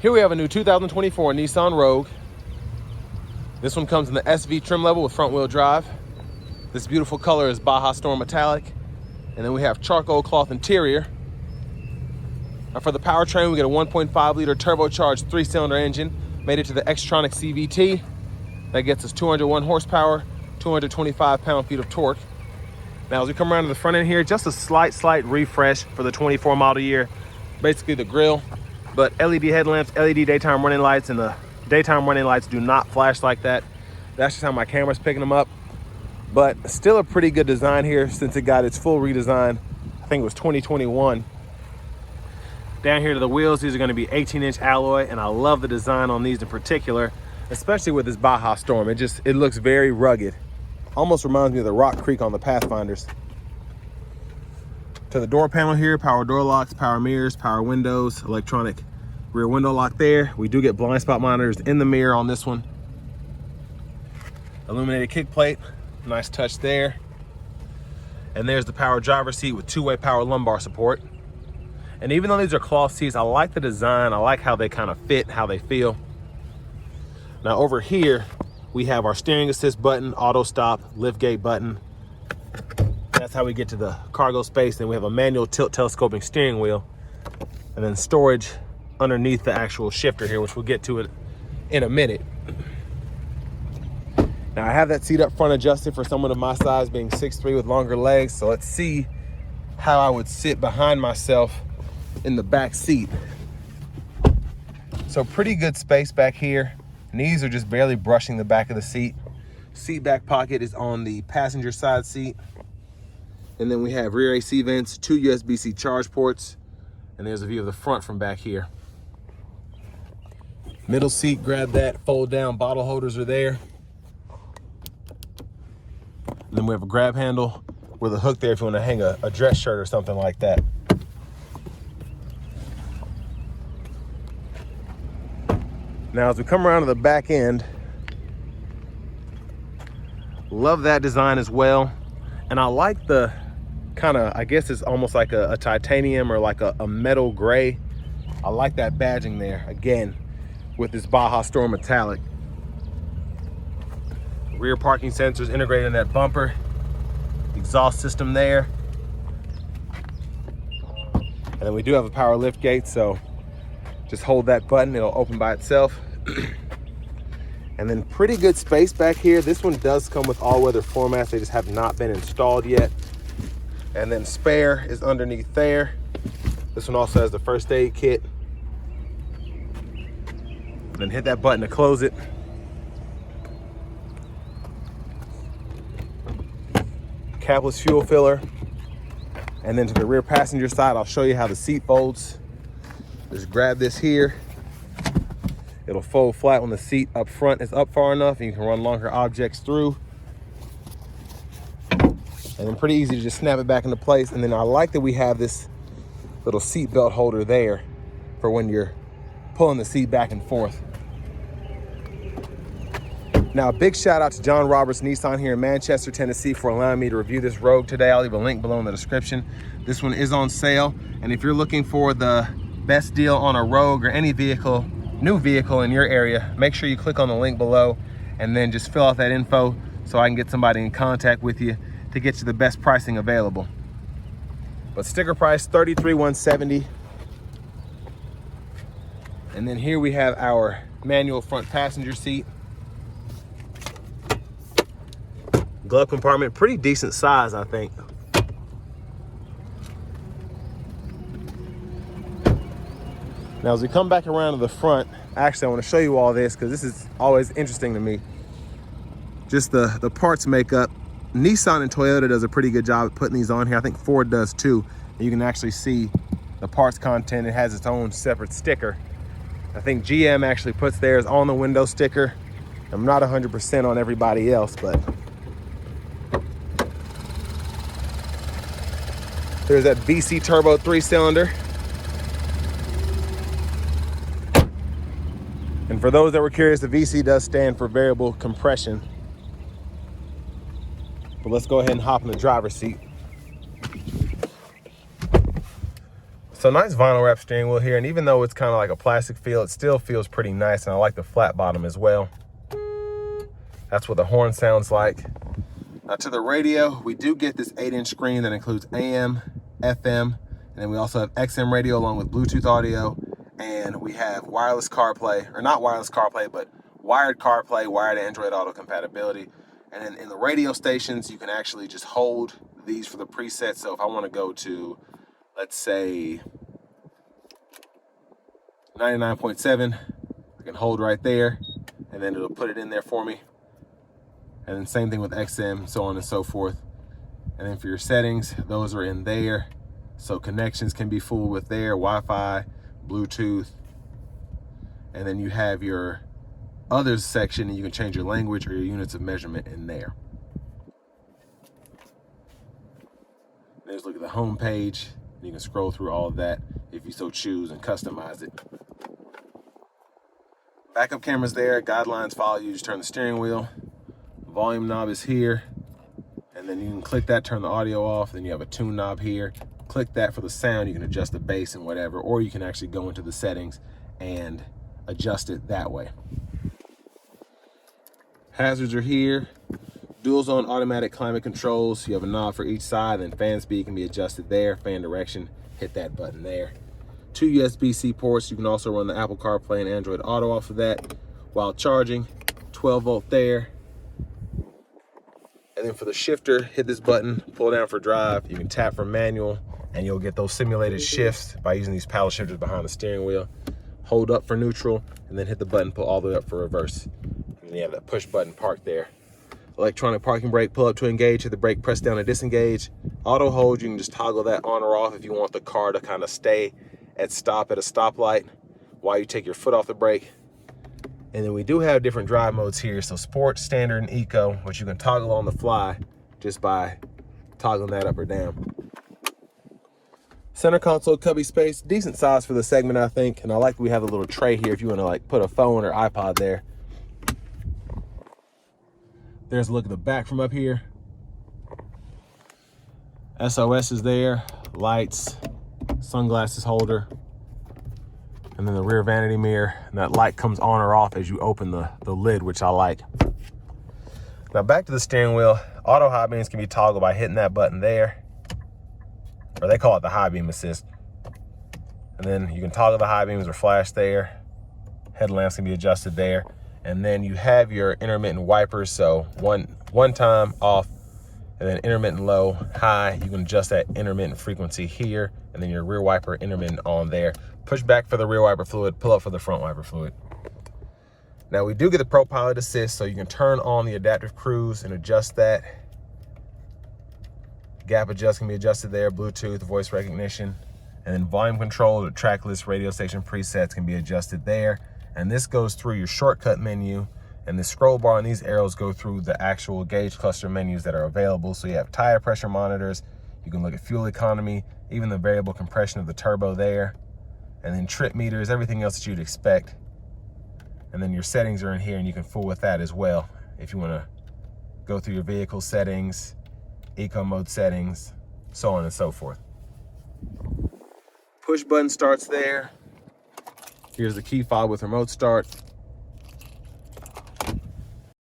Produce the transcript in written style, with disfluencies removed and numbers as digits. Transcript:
Here we have a new 2024 Nissan Rogue. This one comes in the SV trim level with front wheel drive. This beautiful color is Baja Storm Metallic. And then we have charcoal cloth interior. Now for the powertrain, we get a 1.5 liter turbocharged 3-cylinder engine, made it to the Xtronic CVT. That gets us 201 horsepower, 225 pound-feet of torque. Now as we come around to the front end here, just a slight refresh for the 24 model year. Basically the grille, but LED headlamps, LED daytime running lights, and the daytime running lights do not flash like that. That's just how my camera's picking them up. But still a pretty good design here since it got its full redesign. I think it was 2021. Down here to the wheels, these are gonna be 18-inch alloy, and I love the design on these in particular, especially with this Baja Storm. It looks very rugged. Almost reminds me of the Rock Creek on the Pathfinders. To the door panel here, power door locks, power mirrors, power windows, electronic rear window lock there. We do get blind spot monitors in the mirror on this one. Illuminated kick plate, nice touch there. And there's the power driver's seat with two-way power lumbar support. And even though these are cloth seats, I like the design. I like how they kind of fit, how they feel. Now over here, we have our steering assist button, auto stop, lift gate button. That's how we get to the cargo space. Then we have a manual tilt telescoping steering wheel, and then storage underneath the actual shifter here, which we'll get to it in a minute. Now I have that seat up front adjusted for someone of my size, being 6'3" with longer legs. So let's see how I would sit behind myself in the back seat. So pretty good space back here. Knees are just barely brushing the back of the seat. Seat back pocket is on the passenger side seat. And then we have rear AC vents, 2 USB-C charge ports, and there's a view of the front from back here. Middle seat, grab that, fold down, bottle holders are there. And then we have a grab handle with a hook there if you want to hang a dress shirt or something like that. Now, as we come around to the back end, love that design as well. And I like the kind of, I guess it's almost like a titanium or like a metal gray. I like that badging there, again, with this Baja Storm Metallic. Rear parking sensors integrated in that bumper. Exhaust system there. And then we do have a power lift gate, so just hold that button, it'll open by itself. And then pretty good space back here. This one does come with all-weather floor mats. They just have not been installed yet. And then spare is underneath there. This one also has the first aid kit. And then hit that button to close it. Capless fuel filler. And then to the rear passenger side, I'll show you how the seat folds. Just grab this here. It'll fold flat when the seat up front is up far enough, and you can run longer objects through. And then pretty easy to just snap it back into place. And then I like that we have this little seat belt holder there for when you're pulling the seat back and forth. Now, a big shout out to John Roberts Nissan here in Manchester, Tennessee, for allowing me to review this Rogue today. I'll leave a link below in the description. This one is on sale, and if you're looking for the best deal on a Rogue or any vehicle, new vehicle in your area, make sure you click on the link below and then just fill out that info so I can get somebody in contact with you to get you the best pricing available. But sticker price $33,170. And then here we have our manual front passenger seat. Glove compartment, pretty decent size, I think. Now, as we come back around to the front, actually, I want to show you all this because this is always interesting to me. Just the parts makeup. Nissan and Toyota does a pretty good job at putting these on here. I think Ford does too. And you can actually see the parts content. It has its own separate sticker. I think GM actually puts theirs on the window sticker. I'm not 100% on everybody else, but there's that VC turbo 3-cylinder. And for those that were curious, the VC does stand for variable compression. But let's go ahead and hop in the driver's seat. So nice vinyl wrap steering wheel here, and even though it's kind of like a plastic feel, it still feels pretty nice, and I like the flat bottom as well. That's what the horn sounds like. Now to the radio, we do get this 8-inch screen that includes AM, FM, and then we also have XM radio along with Bluetooth audio, and we have wireless CarPlay, or not wireless CarPlay, but wired CarPlay, wired Android Auto compatibility. And then in the radio stations, you can actually just hold these for the presets. So if I want to go to, let's say, 99.7, I can hold right there, and then it'll put it in there for me. And then same thing with XM, so on and so forth. And then for your settings, those are in there. So connections can be fooled with there, Wi-Fi, Bluetooth. And then you have your others section, and you can change your language or your units of measurement in there. Let's look at the home page. You can scroll through all of that if you so choose and customize it. Backup camera's there, guidelines follow you, just turn the steering wheel. Volume knob is here, and then you can click that, turn the audio off. Then you have a tune knob here. Click that for the sound. You can adjust the bass and whatever, or you can actually go into the settings and adjust it that way. Hazards are here. Dual zone automatic climate controls. You have a knob for each side, and fan speed can be adjusted there. Fan direction, hit that button there. 2 USB-C ports. You can also run the Apple CarPlay and Android Auto off of that while charging. 12 volt there. And then for the shifter, hit this button, pull down for drive. You can tap for manual, and you'll get those simulated shifts by using these paddle shifters behind the steering wheel. Hold up for neutral, and then hit the button, pull all the way up for reverse. And then you have that push button park there. Electronic parking brake, pull up to engage, hit the brake, press down to disengage. Auto hold, you can just toggle that on or off if you want the car to kind of stay at stop at a stoplight while you take your foot off the brake. And then we do have different drive modes here. So sport, standard, and eco, which you can toggle on the fly just by toggling that up or down. Center console cubby space, decent size for the segment, I think. And I like we have a little tray here if you want to like put a phone or iPod there. There's a look at the back from up here. SOS is there, lights, sunglasses holder, and then the rear vanity mirror. And that light comes on or off as you open the lid, which I like. Now back to the steering wheel. Auto high beams can be toggled by hitting that button there, or they call it the high beam assist. And then you can toggle the high beams or flash there. Headlamps can be adjusted there. And then you have your intermittent wipers. So one time off, and then intermittent low, high. You can adjust that intermittent frequency here, and then your rear wiper intermittent on there. Push back for the rear wiper fluid, pull up for the front wiper fluid. Now we do get the Pro Pilot Assist, so you can turn on the adaptive cruise and adjust that. Gap adjust can be adjusted there, Bluetooth, voice recognition, and then volume control, the track list, radio station presets can be adjusted there. And this goes through your shortcut menu, and the scroll bar and these arrows go through the actual gauge cluster menus that are available. So you have tire pressure monitors, you can look at fuel economy, even the variable compression of the turbo there, and then trip meters, everything else that you'd expect. And then your settings are in here, and you can fool with that as well if you want to go through your vehicle settings, eco mode settings, so on and so forth. Push button starts there. Here's the key fob with remote start.